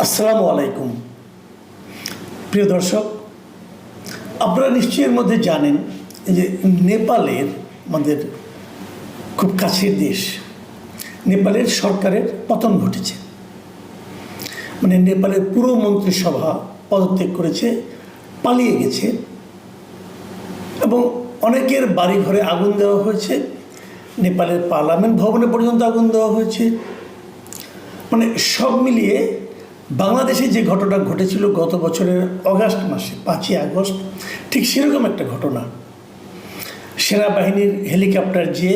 আসসালামু আলাইকুম প্রিয় দর্শক, আপনারা নিশ্চয়ের মধ্যে জানেন যে নেপালের আমাদের খুব কাছের দেশ, নেপালের সরকারের পতন ঘটেছে। মানে নেপালের পুরো মন্ত্রিসভা পদত্যাগ করেছে, পালিয়ে গেছে এবং অনেকের বাড়িঘরে আগুন দেওয়া হয়েছে। নেপালের পার্লামেন্ট ভবনে পর্যন্ত আগুন দেওয়া হয়েছে। মানে সব মিলিয়ে বাংলাদেশে যে ঘটনা ঘটেছিল গত বছরের অগাস্ট মাসে 5ই আগস্ট, ঠিক সেরকম একটা ঘটনা। সেনাবাহিনীর হেলিকপ্টার যে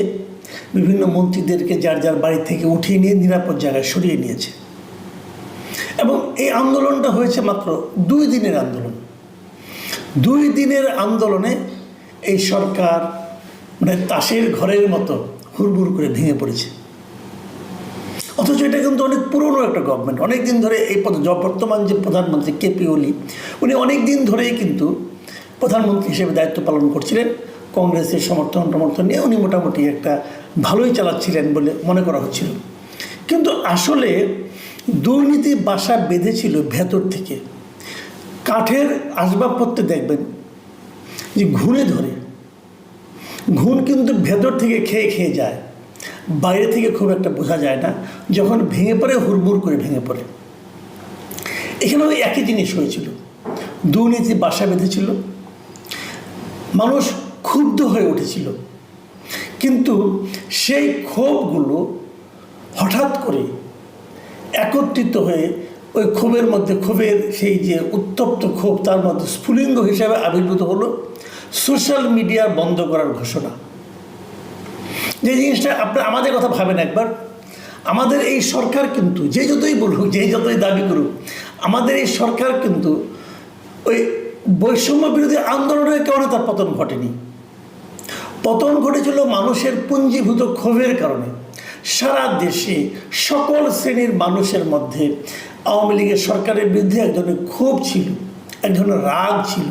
বিভিন্ন মন্ত্রীদেরকে যার যার বাড়ি থেকে উঠিয়ে নিয়ে নিরাপদ জায়গায় সরিয়ে নিয়েছে। এবং এই আন্দোলনটা হয়েছে মাত্র 2 দিনের আন্দোলন। 2 দিনের আন্দোলনে এই সরকার মানে তাসের ঘরের মতো হুড়মুড় করে ভেঙে পড়েছে। অথচ এটা কিন্তু অনেক পুরনো একটা গভর্নমেন্ট, অনেক দিন ধরে এই বর্তমান যে প্রধানমন্ত্রী কেপি ওলি, উনি অনেক দিন ধরেই কিন্তু প্রধানমন্ত্রী হিসেবে দায়িত্ব পালন করছিলেন। কংগ্রেসের সমর্থন নিয়ে উনি মোটামুটি একটা ভালোই চালাচ্ছিলেন বলে মনে করা হচ্ছিল। কিন্তু আসলে দুর্নীতি বাসা বেঁধেছিল ভেতর থেকে। কাঠের আসবাবপত্র দেখবেন যে ঘুণে ধরে, ঘুণ কিন্তু ভেতর থেকে খেয়ে খেয়ে যায়, বাইরে থেকে খুব একটা বোঝা যায় না। যখন ভেঙে পড়ে হুড়মুড় করে ভেঙে পড়ে। এখানেও একই জিনিস হয়েছিল, দুর্নীতি বাসা বেঁধেছিল, মানুষ ক্ষুব্ধ হয়ে উঠেছিল। কিন্তু সেই ক্ষোভগুলো হঠাৎ করে একত্রিত হয়ে ওই ক্ষোভের মধ্যে, ক্ষোভের সেই যে উত্তপ্ত ক্ষোভ, তার মধ্যে স্ফুলিঙ্গ হিসাবে আবির্ভূত হলো সোশ্যাল মিডিয়া বন্ধ করার ঘোষণা। যে জিনিসটা আমাদের কথা ভাবেন একবার, আমাদের এই সরকার কিন্তু যে যতই বলুক, যে যতই দাবি করুক, আমাদের এই সরকার কিন্তু ওই বৈষম্য বিরোধী আন্দোলনের কারণে তার পতন ঘটেনি। পতন ঘটেছিল মানুষের পুঞ্জীভূত ক্ষোভের কারণে। সারা দেশে সকল শ্রেণীর মানুষের মধ্যে আওয়ামী লীগের সরকারের বিরুদ্ধে এক ধরনের ক্ষোভ ছিল, এক ধরনের রাগ ছিল।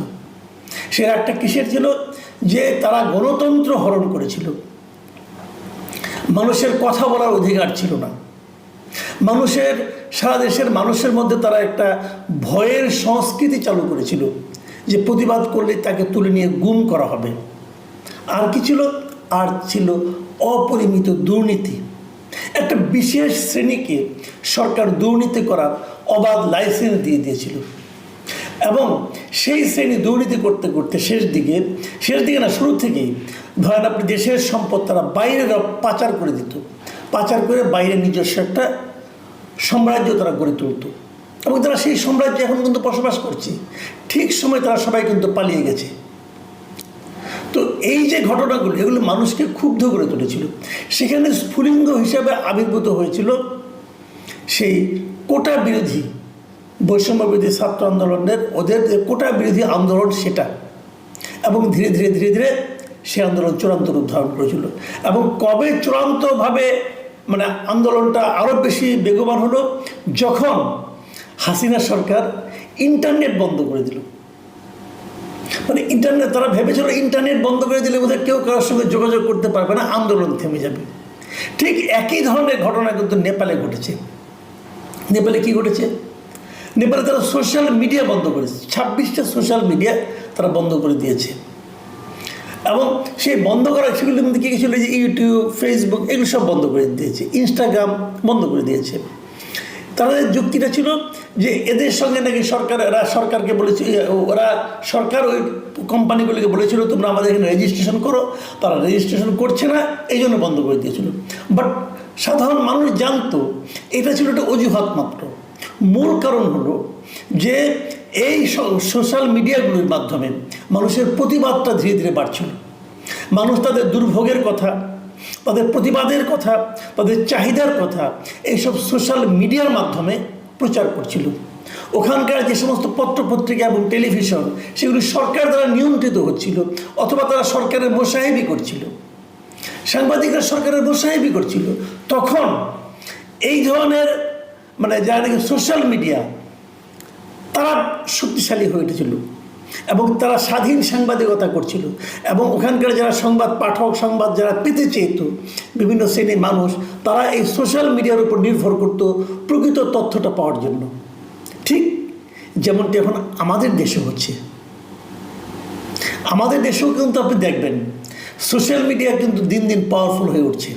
সে রাগটা কিসের ছিল? যে তারা গণতন্ত্র হরণ করেছিল, মানুষের কথা বলার অধিকার ছিল না, মানুষের, সারা দেশের মানুষের মধ্যে তারা একটা ভয়ের সংস্কৃতি চালু করেছিল যে প্রতিবাদ করলে তাকে তুলে নিয়ে গুম করা হবে। আর কি ছিল? আর ছিল অপরিমিত দুর্নীতি। একটা বিশেষ শ্রেণীকে সরকার দুর্নীতি করার অবাধ লাইসেন্স দিয়ে দিয়েছিল এবং সেই শ্রেণী দুর্নীতি করতে করতে শেষ দিকে না, শুরু থেকেই ধরেন আপনি দেশের সম্পদ তারা বাইরে পাচার করে দিত, পাচার করে বাইরে নিজস্ব একটা সাম্রাজ্য তারা গড়ে তুলত এবং তারা সেই সাম্রাজ্যে এখন কিন্তু বসবাস করছে। ঠিক সময় তারা সবাই কিন্তু পালিয়ে গেছে। তো এই যে ঘটনাগুলো, এগুলো মানুষকে ক্ষুব্ধ করে তুলেছিল। সেখানে স্ফুলিঙ্গ হিসাবে আবির্ভূত হয়েছিল সেই কোটা বিরোধী, বৈষম্য বিরোধী ছাত্র আন্দোলনের ওদের যে কোটা বিরোধী আন্দোলন সেটা। এবং ধীরে ধীরে ধীরে ধীরে সে আন্দোলন চূড়ান্ত রূপ ধারণ করেছিল। এবং কবে চূড়ান্তভাবে মানে আন্দোলনটা আরও বেশি বেগবান হলো? যখন হাসিনা সরকার ইন্টারনেট বন্ধ করে দিল। মানে ইন্টারনেট, তারা ভেবেছিল ইন্টারনেট বন্ধ করে দিলে বোধহয় কেউ কারোর সঙ্গে যোগাযোগ করতে পারবে না, আন্দোলন থেমে যাবে। ঠিক একই ধরনের ঘটনা কিন্তু নেপালে ঘটেছে। নেপালে কি ঘটেছে? নেপালে তারা সোশ্যাল মিডিয়া বন্ধ করেছে। 26টা সোশ্যাল মিডিয়া তারা বন্ধ করে দিয়েছে। এবং সেই বন্ধ করা সেগুলোর মধ্যে কী কী ছিল? যে ইউটিউব, ফেসবুক, এগুলো সব বন্ধ করে দিয়েছে, ইনস্টাগ্রাম বন্ধ করে দিয়েছে। তাদের যুক্তিটা ছিল যে এদের সঙ্গে নাকি সরকারকে বলেছে, ওরা সরকার ওই কোম্পানিগুলিকে বলেছিল তোমরা আমাদের এখানে রেজিস্ট্রেশন করো, তারা রেজিস্ট্রেশন করছে না, এই জন্য বন্ধ করে দিয়েছিল। বাট সাধারণ মানুষ জানতো এটা ছিল একটা অজুহাত মাত্র। মূল কারণ হলো যে এই সোশ্যাল মিডিয়াগুলোর মাধ্যমে মানুষের প্রতিবাদটা ধীরে ধীরে বাড়ছিল। মানুষ তাদের দুর্ভোগের কথা, তাদের প্রতিবাদের কথা, তাদের চাহিদার কথা এইসব সোশ্যাল মিডিয়ার মাধ্যমে প্রচার করছিল। ওখানকার যে সমস্ত পত্রপত্রিকা এবং টেলিভিশন, সেগুলি সরকার দ্বারা নিয়ন্ত্রিত হচ্ছিল, অথবা তারা সরকারের মোসাহেবি করছিল, সাংবাদিকরা সরকারের মোসাহেবি করছিল। তখন এই ধরনের মানে যারা নাকি সোশ্যাল মিডিয়া, তারা শক্তিশালী হয়ে উঠেছিল এবং তারা স্বাধীন সাংবাদিকতা করছিল। এবং ওখানকার যারা সংবাদ পাঠক, সংবাদ যারা পেতে চেত, বিভিন্ন শ্রেণীর মানুষ, তারা এই সোশ্যাল মিডিয়ার উপর নির্ভর করত প্রকৃত তথ্যটা পাওয়ার জন্য। ঠিক যেমনটি এখন আমাদের দেশে হচ্ছে। আমাদের দেশেও কিন্তু আপনি দেখবেন সোশ্যাল মিডিয়া কিন্তু দিন দিন পাওয়ারফুল হয়ে উঠছে,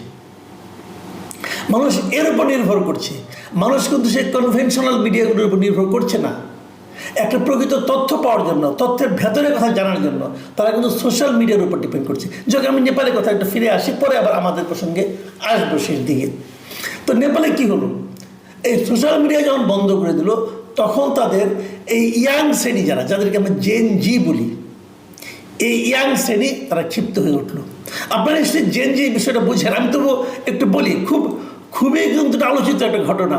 মানুষ এর উপর নির্ভর করছে। মানুষ কিন্তু সেই কনভেনশনাল মিডিয়াগুলোর উপর নির্ভর করছে না। একটা প্রকৃত তথ্য পাওয়ার জন্য, তথ্যের ভেতরের কথা জানার জন্য তারা কিন্তু সোশ্যাল মিডিয়ার উপর ডিপেন্ড করছে। যখন আমি নেপালের কথা একটা ফিরে আসি, পরে আবার আমাদের প্রসঙ্গে আসবো শেষ দিকে। তো নেপালে কি হলো, এই সোশ্যাল মিডিয়া যখন বন্ধ করে দিল, তখন তাদের এই ইয়াং শ্রেণী যাদেরকে আমরা জেন জি বলি, এই ইয়াং শ্রেণী তারা ক্ষিপ্ত হয়ে উঠলো। আপনারা নিশ্চয়ই জেন জি বিষয়টা বুঝেন, আমি তবু একটু বলি। খুবই কিন্তু আলোচিত একটা ঘটনা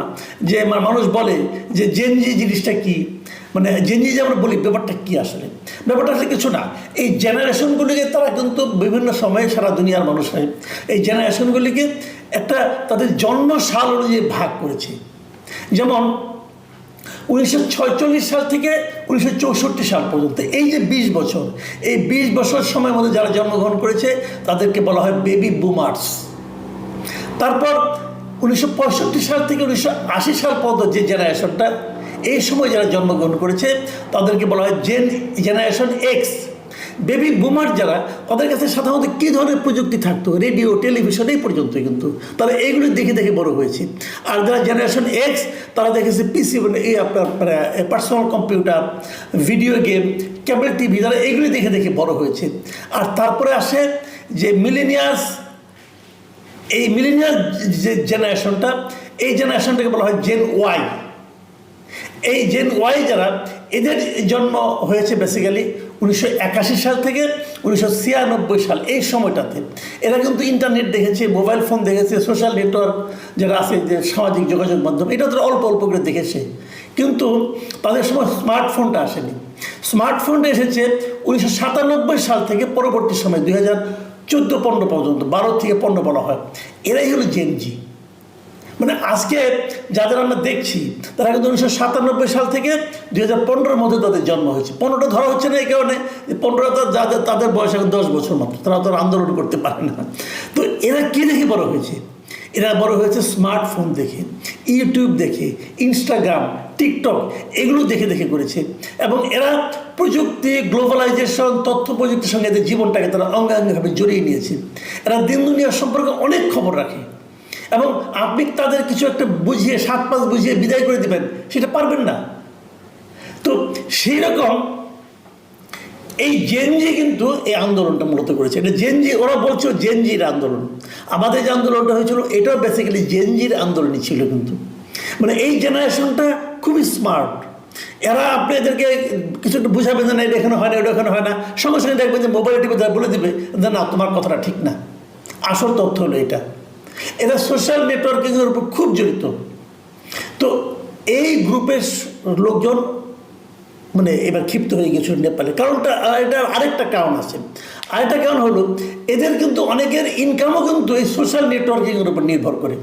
যে মানুষ বলে যে জেন জি জিনিসটা কি, মানে জেন জি যে আমরা বলি ব্যাপারটা কি আসলে। ব্যাপারটা আসলে কিছু না, এই জেনারেশনগুলিকে তারা কিন্তু বিভিন্ন সময়ে সারা দুনিয়ার মানুষ হয়, এই জেনারেশনগুলিকে একটা তাদের জন্ম সাল অনুযায়ী ভাগ করেছে। যেমন 1946 সাল থেকে 1964 সাল পর্যন্ত এই যে 20 বছর, এই 20 বছর সময়ের মধ্যে যারা জন্মগ্রহণ করেছে তাদেরকে বলা হয় বেবি বুমার্স। তারপর 1965 সাল থেকে 1980 সাল পর্যন্ত যে জেনারেশনটা, এই সময় যারা জন্মগ্রহণ করেছে তাদেরকে বলা হয় জেনারেশন এক্স। বেবি বুমার যারা, তাদের কাছে সাধারণত কী ধরনের প্রযুক্তি থাকতো, রেডিও, টেলিভিশন, এই পর্যন্তই কিন্তু তারা এইগুলো দেখে দেখে বড় হয়েছে। আর যারা জেনারেশন এক্স, তারা দেখেছে পিসি, মানে এই আপনার personal computer, video game, cable TV, তারা এইগুলি দেখে দেখে বড় হয়েছে। আর তারপরে আসে যে মিলেনিয়াস। এই মিলেনিয়াল যে জেনারেশনটা, এই জেনারেশনটাকে বলা হয় জেন ওয়াই। এই জেন ওয়াই যারা, এদের জন্ম হয়েছে বেসিক্যালি 1981 সাল থেকে 1996 সাল, এই সময়টাতে। এরা কিন্তু ইন্টারনেট দেখেছে, মোবাইল ফোন দেখেছে, সোশ্যাল নেটওয়ার্ক যারা আছে, যে সামাজিক যোগাযোগ মাধ্যম, এটা তারা অল্প অল্প করে দেখেছে। কিন্তু তাদের সময় স্মার্টফোনটা আসেনি। স্মার্টফোনটা এসেছে 1997 সাল থেকে পরবর্তী সময় 2014-15 পর্যন্ত, 12 থেকে 15 বলা হয়। এরাই হলো জেন জি। মানে আজকে যাদের আমরা দেখছি তারা কিন্তু 1997 সাল থেকে 2015-এর মধ্যে তাদের জন্ম হয়েছে। 15টা ধরা হচ্ছে না এই কারণে, 15টা যাদের, তাদের বয়স এখন 10 বছর মাত্র, তারা তো আন্দোলন করতে পারে না। তো এরা কী দেখে বড় হয়েছে? এরা বড় হয়েছে স্মার্টফোন দেখে, ইউটিউব দেখে, ইনস্টাগ্রাম, টিকটক, এগুলো দেখে দেখে করেছে। এবং এরা প্রযুক্তি, গ্লোবালাইজেশন, তথ্য প্রযুক্তির সঙ্গে এদের জীবনটাকে তারা অঙ্গাঙ্গিভাবে জড়িয়ে নিয়েছে। এরা দিন দুনিয়ার সম্পর্কে অনেক খবর রাখে, এবং আপনি তাদের কিছু একটা বুঝিয়ে, 7-5 বুঝিয়ে বিদায় করে দেবেন, সেটা পারবেন না। তো সেই রকম এই জেনজি কিন্তু এই আন্দোলনটা মূলত করেছে। এটা জেনজি, ওরা বলছে জেনজির আন্দোলন। আমাদের যে আন্দোলনটা হয়েছিল এটাও বেসিক্যালি জেনজির আন্দোলনই ছিল। কিন্তু মানে এই জেনারেশনটা খুবই স্মার্ট। এরা আপনি এদেরকে কিছু একটু বুঝাবেন না, এটা এখানে হয় না, এটা এখানে হয় না, সঙ্গে সঙ্গে দেখবেন যে মোবাইল টিপে বলে দেবে না, তোমার কথাটা ঠিক না, আসল তথ্য হলো এটা। এরা সোশ্যাল নেটওয়ার্কিংয়ের উপর খুব জড়িত। তো এই গ্রুপের লোকজন মানে এবার ক্ষিপ্ত হয়ে গেছিল নেপালে। কারণটা, এটা আরেকটা কারণ আছে। আরেকটা কারণ হলো এদের কিন্তু অনেকের ইনকামও কিন্তু এই সোশ্যাল নেটওয়ার্কিংয়ের উপর নির্ভর করে।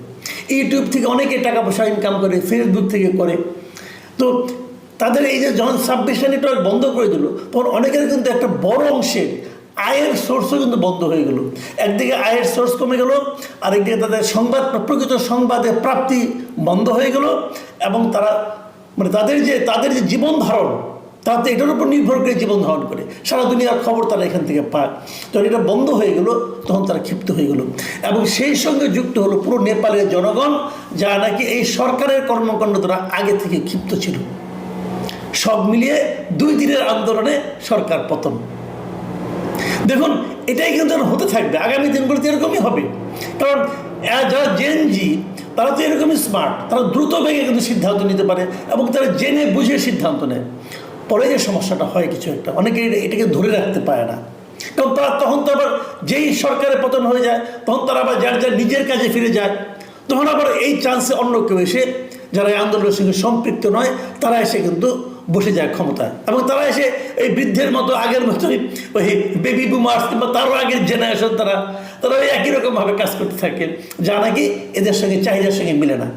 ইউটিউব থেকে অনেকে টাকা পয়সা ইনকাম করে, ফেসবুক থেকে করে। তো তাদের এই যে যখন সাবমিশন নেটওয়ার্ক বন্ধ করে দিল, তখন অনেকের কিন্তু একটা বড় অংশের আয়ের সোর্সও কিন্তু বন্ধ হয়ে গেল। একদিকে আয়ের সোর্স কমে গেল, আরেকদিকে তাদের প্রকৃত সংবাদের প্রাপ্তি বন্ধ হয়ে গেল। এবং তারা মানে তাদের যে জীবন ধারণ, তাতে এটার উপর নির্ভর করে জীবন ধারণ করে, সারা দুনিয়ার খবর তারা এখান থেকে পায়। যখন এটা বন্ধ হয়ে গেল, তখন তারা ক্ষিপ্ত হয়ে গেল। এবং সেই সঙ্গে যুক্ত হলো পুরো নেপালের জনগণ, যারা নাকি এই সরকারের কর্মকাণ্ড দ্বারা আগে থেকে ক্ষিপ্ত ছিল। সব মিলিয়ে 2 দিনের আন্দোলনে সরকার পতন। দেখুন, এটাই কিন্তু হতে থাকবে, আগামী দিনগুলোতে এরকমই হবে। কারণ যারা জেনজি তারা তো এরকমই স্মার্ট, তারা দ্রুত বেগে কিন্তু সিদ্ধান্ত নিতে পারে, এবং তারা জেনে বুঝে সিদ্ধান্ত নেয়। পরে যে সমস্যাটা হয় কিছু একটা, অনেকে এটাকে ধরে রাখতে পারে না। কারণ তারা তখন তো আবার যেই সরকারের পতন হয়ে যায়, তখন তারা আবার যার নিজের কাজে ফিরে যায়। তখন আবার এই চান্সে অন্য কেউ এসে, যারা এই আন্দোলনের সঙ্গে সম্পৃক্ত নয়, তারা এসে কিন্তু বসে যায় ক্ষমতায়। এবং তারা এসে এই বৃদ্ধের মতো, আগের মতোই ওই বেবি বুমার্স কিংবা তারও আগের জেনারেশন, তারা ওই একই রকমভাবে কাজ করতে থাকে, যা নাকি এদের সঙ্গে চাহিদার সঙ্গে মিলে না।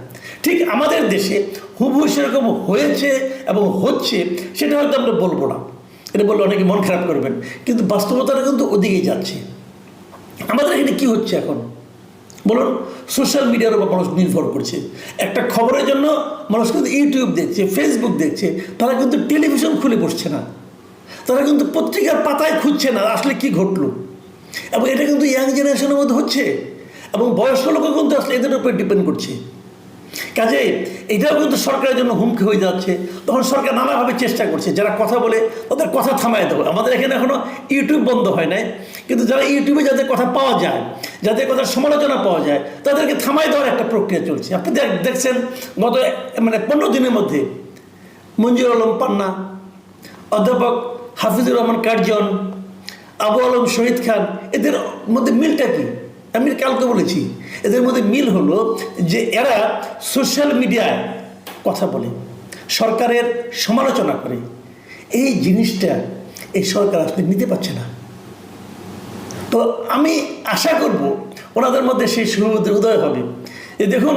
ঠিক আমাদের দেশে হুবহু সেরকম হয়েছে এবং হচ্ছে, সেটা হয়তো আমরা বলবো না, এটা বললে অনেকে মন খারাপ করবেন, কিন্তু বাস্তবতাটা কিন্তু ওদিকেই যাচ্ছে। আমাদের এখানে কী হচ্ছে এখন, বলুন, সোশ্যাল মিডিয়ার উপর মানুষ নির্ভর করছে। একটা খবরের জন্য মানুষ কিন্তু ইউটিউব দেখছে, ফেসবুক দেখছে, তারা কিন্তু টেলিভিশন খুলে বসছে না, তারা কিন্তু পত্রিকার পাতায় খুঁজছে না আসলে কি ঘটলো। এবং এটা কিন্তু ইয়াং জেনারেশনের মধ্যে হচ্ছে, এবং বয়স্ক লোকও কিন্তু আসলে এদের উপরে ডিপেন্ড করছে। কাজে এটাও কিন্তু সরকারের জন্য হুমকি হয়ে যাচ্ছে। তখন সরকার নানাভাবে চেষ্টা করছে, যারা কথা বলে তাদের কথা থামায় দেবে। আমাদের এখানে এখনও ইউটিউব বন্ধ হয় নাই, কিন্তু যারা ইউটিউবে যাদের কথা পাওয়া যায়, যাদের কথার সমালোচনা পাওয়া যায়, তাদেরকে থামায় দেওয়ার একটা প্রক্রিয়া চলছে। আপনি দেখছেন গত 15 দিনের মধ্যে মঞ্জুর আলম পান্না, অধ্যাপক হাফিজুর রহমান কার্জন, আবু আলম শহীদ খান, এদের মধ্যে মিলটা কি? আমি কালকে বলেছি, এদের মধ্যে মিল হলো যে এরা সোশ্যাল মিডিয়ায় কথা বলে, সরকারের সমালোচনা করে। এই জিনিসটা এই সরকার আসলে নিতে পারছে না। তো আমি আশা করব ওনাদের মধ্যে সেই সুবোধের উদয় হবে। দেখুন,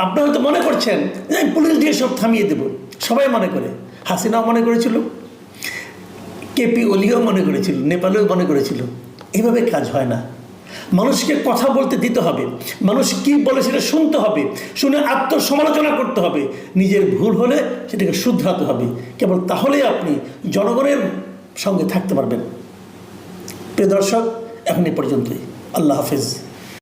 আপনারা হয়তো মনে করছেন যে আমি পুলিশ দিয়ে সব থামিয়ে দেব, সবাই মনে করে, হাসিনাও মনে করেছিল, কেপি ওলিও মনে করেছিল, নেপালেও মনে করেছিল। এভাবে কাজ হয় না। মানুষকে কথা বলতে দিতে হবে, মানুষ কি বলে সেটা শুনতে হবে, শুনে আত্মসমালোচনা করতে হবে, নিজের ভুল হলে সেটাকে শুধরাতে হবে। কেবল তাহলেই আপনি জনগণের সঙ্গে থাকতে পারবেন। প্রিয় দর্শক, এখন এই পর্যন্তই। আল্লাহ হাফেজ।